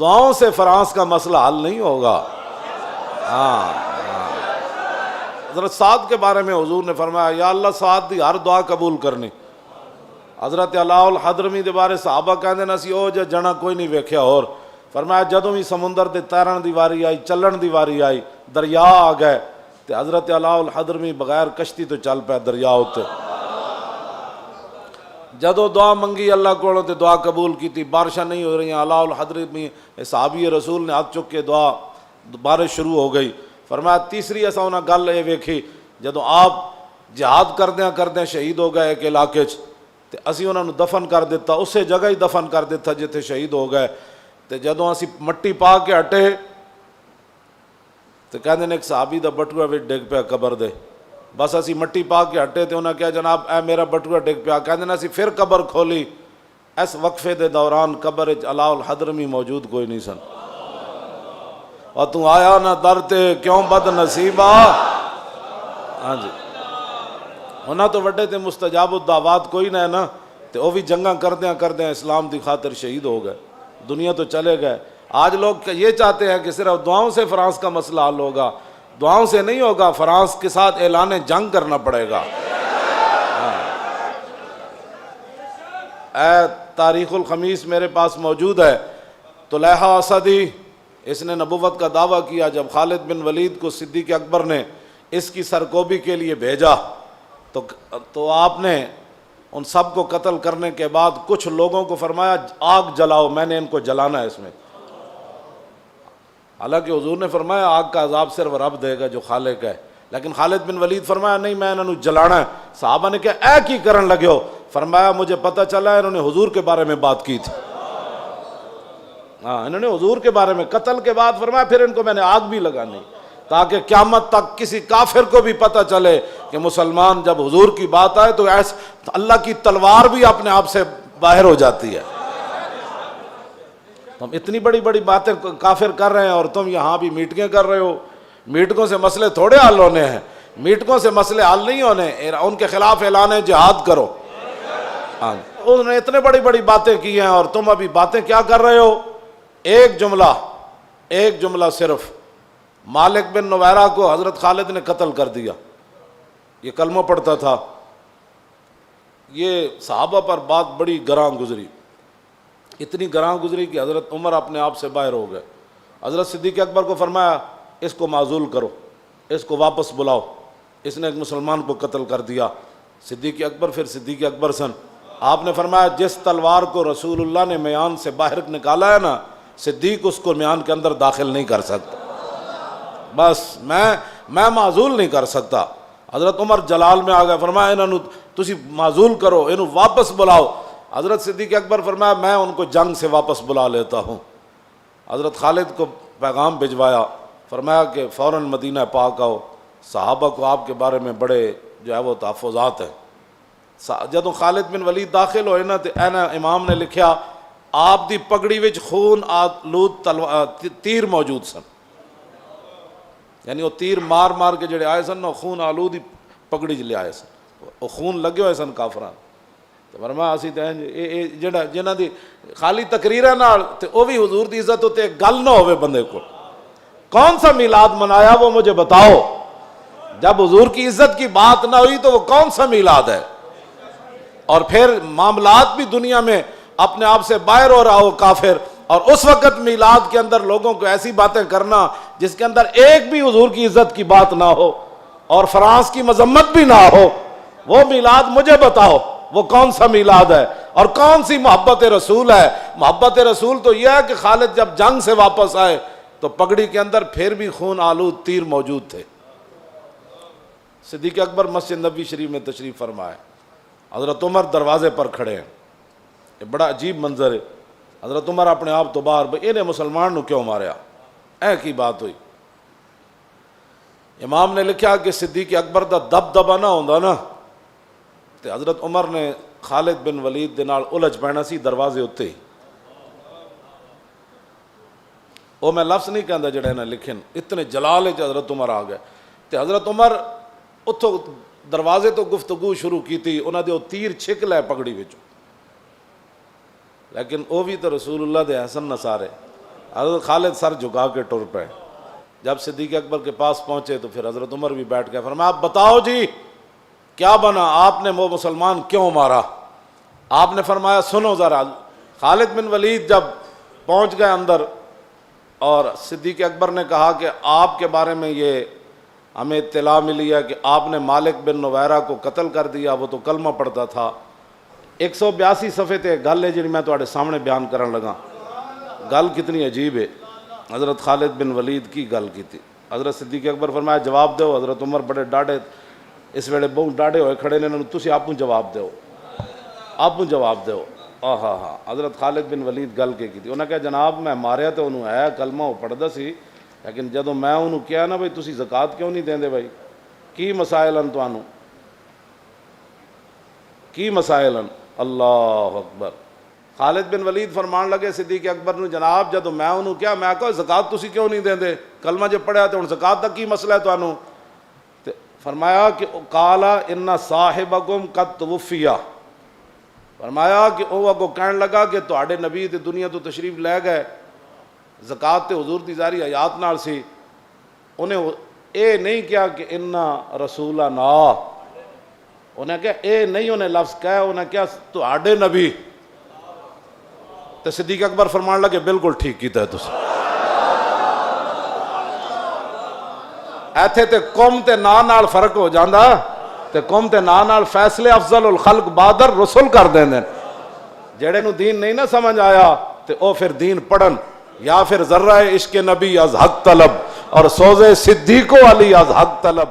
دعاؤں سے فرانس کا مسئلہ حل نہیں ہوگا۔ ہاں، حضرت سعد کے بارے میں حضور نے فرمایا یا اللہ سعد دی ہر دعا قبول کرنی۔ حضرت علاء الحضرمی دے بارے صحابہ کہندے نا سی او جنا کوئی نہیں ویکھیا، اور فرمایا جدوں بھی سمندر دے تیرن دی واری آئی، چلن دی واری آئی، دریا آ گئے تے حضرت علاء الحضرمی بغیر کشتی تو چل پیا دریا اتے۔ جدوں دعا منگی اللہ کولوں تے دعا قبول کیتی، بارشاں نہیں ہو رہی، علاء الحضرمی صحابی رسول نے ہاتھ چک کے دعا، بارش شروع ہو گئی۔ فرمایا تیسری اساں انہاں گل یہ ویکھی جدوں آپ جہاد کردیاں شہید ہو گئے ایک علاقے چ تے اسی انہاں نوں دفن کر دیتا، اسے جگہ ہی دفن کر دیتا جتھے شہید ہو گئے۔ تے جدوں اسی مٹی پا کے ہٹے تے کہندے نے ایک صحابی دا بٹوا وچ ڈگ پیا قبر دے، بس اسی مٹی پا کے ہٹے تے انہاں کہا جناب اے میرا بٹوا ڈگ پیا، کہندے نے اسی پھر قبر کھولی، اس وقفے دے دوران قبر وچ علاء الحضرمی موجود کوئی نہیں سن۔ اور تو آیا نہ در تے کیوں بد نصیبہ، ہاں جی انہاں تو وڈے تے مستجاب الدعوات کوئی نہ ہے نا، تے وہ بھی جنگاں کردیاں اسلام دی خاطر شہید ہو گئے، دنیا تو چلے گئے۔ آج لوگ یہ چاہتے ہیں کہ صرف دعاؤں سے فرانس کا مسئلہ حل ہوگا، دعاؤں سے نہیں ہوگا، فرانس کے ساتھ اعلان جنگ کرنا پڑے گا۔ اے تاریخ الخمیس میرے پاس موجود ہے، طلحہ اسدی اس نے نبوت کا دعویٰ کیا جب خالد بن ولید کو صدیق اکبر نے اس کی سرکوبی کے لیے بھیجا تو آپ نے ان سب کو قتل کرنے کے بعد کچھ لوگوں کو فرمایا آگ جلاؤ، میں نے ان کو جلانا ہے اس میں۔ حالانکہ حضور نے فرمایا آگ کا عذاب صرف رب دے گا جو خالق ہے، لیکن خالد بن ولید فرمایا نہیں میں انہوں نے جلانا ہے۔ صحابہ نے کہا اے کی کرن لگے ہو؟ فرمایا مجھے پتہ چلا ہے انہوں نے حضور کے بارے میں بات کی تھی، ہاں انہوں نے حضور کے بارے میں، قتل کے بعد فرمایا پھر ان کو میں نے آگ بھی لگانی تاکہ قیامت تک کسی کافر کو بھی پتہ چلے کہ مسلمان جب حضور کی بات آئے تو ایسا اللہ کی تلوار بھی اپنے آپ سے باہر ہو جاتی ہے۔ تم اتنی بڑی بڑی باتیں کافر کر رہے ہیں اور تم یہاں بھی میٹنگیں کر رہے ہو۔ میٹنگوں سے مسئلے تھوڑے حل ہونے ہیں، میٹنگوں سے مسئلے حل نہیں ہونے، ان کے خلاف اعلان جہاد کرو۔ انہوں نے اتنے بڑی بڑی باتیں کی ہیں اور تم ابھی باتیں کیا کر رہے ہو؟ ایک جملہ صرف، مالک بن نویرہ کو حضرت خالد نے قتل کر دیا، یہ کلمہ پڑھتا تھا، یہ صحابہ پر بات بڑی گراں گزری، اتنی گراں گزری کہ حضرت عمر اپنے آپ سے باہر ہو گئے۔ حضرت صدیق اکبر کو فرمایا اس کو معزول کرو، اس کو واپس بلاؤ، اس نے ایک مسلمان کو قتل کر دیا۔ صدیق اکبر پھر صدیق اکبر سن، آپ نے فرمایا جس تلوار کو رسول اللہ نے میان سے باہر نکالا ہے نا، صدیق اس کو میان کے اندر داخل نہیں کر سکتا، بس میں معزول نہیں کر سکتا۔ حضرت عمر جلال میں آ گئے، فرمایا انہوں تسی معزول کرو، انہوں واپس بلاؤ۔ حضرت صدیق اکبر فرمایا میں ان کو جنگ سے واپس بلا لیتا ہوں۔ حضرت خالد کو پیغام بھجوایا، فرمایا کہ فوراً مدینہ پاک آؤ، صحابہ کو آپ کے بارے میں بڑے جو ہے وہ تحفظات ہیں۔ جدوں خالد بن ولید داخل ہوئے نا تے اینا امام نے لکھیا آپ دی پگڑی وچ خون آلود تیر موجود سن، یعنی وہ تیر مار مار کے جڑے آئے سن نا خون آلود ہی پگڑی چ لے آئے سن، وہ خون لگے ہوئے سن کافراں۔ تو فرمایا اسی تے جڑا جنہاں دی خالی تقریراں نال تے او بھی حضور دی عزت تے گل نہ ہوے بندے کو، کون سا میلاد منایا وہ مجھے بتاؤ؟ جب حضور کی عزت کی بات نہ ہوئی تو وہ کون سا میلاد ہے؟ اور پھر معاملات بھی دنیا میں اپنے آپ سے باہر ہو رہا ہو کافر، اور اس وقت میلاد کے اندر لوگوں کو ایسی باتیں کرنا جس کے اندر ایک بھی حضور کی عزت کی بات نہ ہو اور فرانس کی مذمت بھی نہ ہو، وہ میلاد مجھے بتاؤ وہ کون سا میلاد ہے اور کون سی محبت رسول ہے؟ محبت رسول تو یہ ہے کہ خالد جب جنگ سے واپس آئے تو پگڑی کے اندر پھر بھی خون آلود تیر موجود تھے۔ صدیق اکبر مسجد نبوی شریف میں تشریف فرمائے، حضرت عمر دروازے پر کھڑے ہیں، یہ بڑا عجیب منظر ہے۔ حضرت عمر اپنے آپ تو باہر، بھئی انہیں مسلمان نو کیوں ماریا؟ اے کی بات ہوئی؟ امام نے لکھا کہ صدیق اکبر دا دبدبا نہ ہوندا نا تے حضرت عمر نے خالد بن ولید دے نال الجھ پینا سی دروازے اتے ہی۔ وہ میں لفظ نہیں کہندا جڑے نے لکھن، اتنے جلال وچ حضرت عمر آ گئے تے حضرت عمر اتھوں دروازے تو گفتگو شروع کی تھی، انہاں دے او تیر چھک لے پگڑی وچ، لیکن وہ بھی تو رسول اللہ دے حسن نصارے، حضرت خالد سر جھکا کے ٹر پے. جب صدیق اکبر کے پاس پہنچے تو پھر حضرت عمر بھی بیٹھ گئے. فرمایا آپ بتاؤ جی کیا بنا, آپ نے وہ مسلمان کیوں مارا؟ آپ نے فرمایا سنو ذرا. خالد بن ولید جب پہنچ گئے اندر اور صدیق اکبر نے کہا کہ آپ کے بارے میں یہ ہمیں اطلاع ملی ہے کہ آپ نے مالک بن نویرہ کو قتل کر دیا, وہ تو کلمہ پڑھتا تھا. 182 صفحے تے گل ہے جی میں تواڈے سامنے بیان کرن لگا. گل کتنی عجیب ہے. حضرت خالد بن ولید کی گل کی تھی. حضرت صدیق اکبر فرمایا جواب دو. حضرت عمر بڑے ڈاڈے اس ویلے بہت ڈاڈے ہوئے کھڑے نے, تسی آپ جواب دو, آپ جواب دو. ہاں. حضرت خالد بن ولید گل کی تھی. انہوں نے کہا جناب میں ماریا تو انہوں ہے کلمہ وہ پڑھدا سی, لیکن جدوں میں انہوں کیا نا بھائی تسی زکوٰۃ کیوں نہیں دیندے بھائی, کی مسائل ہیں تانوں, کی مسائل ہیں. اللہ اکبر. خالد بن ولید فرمان لگے صدیق اکبر نو جناب جدوں میں انہوں کیا میں کہا زکوٰۃ تسی کیوں نہیں دیندے, کلمہ جے پڑھیا تو ہن زکوٰۃ دا کی مسئلہ ہے تانوں؟ تے فرمایا کہ قالا ان صاحبکم قد توفیا. فرمایا کہ وہ اگوں کہن لگا کہ تواڈے نبی تے دنیا تو تشریف لے گئے, زکوٰۃ تے حضور دی ظاہری حیات نال سی. انہیں اے نہیں کیا کہ انا رسولنا, انہیں کہا اے نہیں انہیں لفظ کہا, انہیں کیا تواڈے نبی. تے صدیق اکبر فرمان لگے بالکل ٹھیک کیتا ہے تسی. ایتھے تے قوم تے نا نال فرق ہو جاندا, تے قوم تے نا نال فیصلے افضل الخلق بادر رسول کر دیندے. جڑے نو دین نہیں نہ سمجھ آیا تے او پھر دین پڑھن, یا پھر ذرہ عشق نبی از حق طلب اور سوز صدیق علی از حق طلب.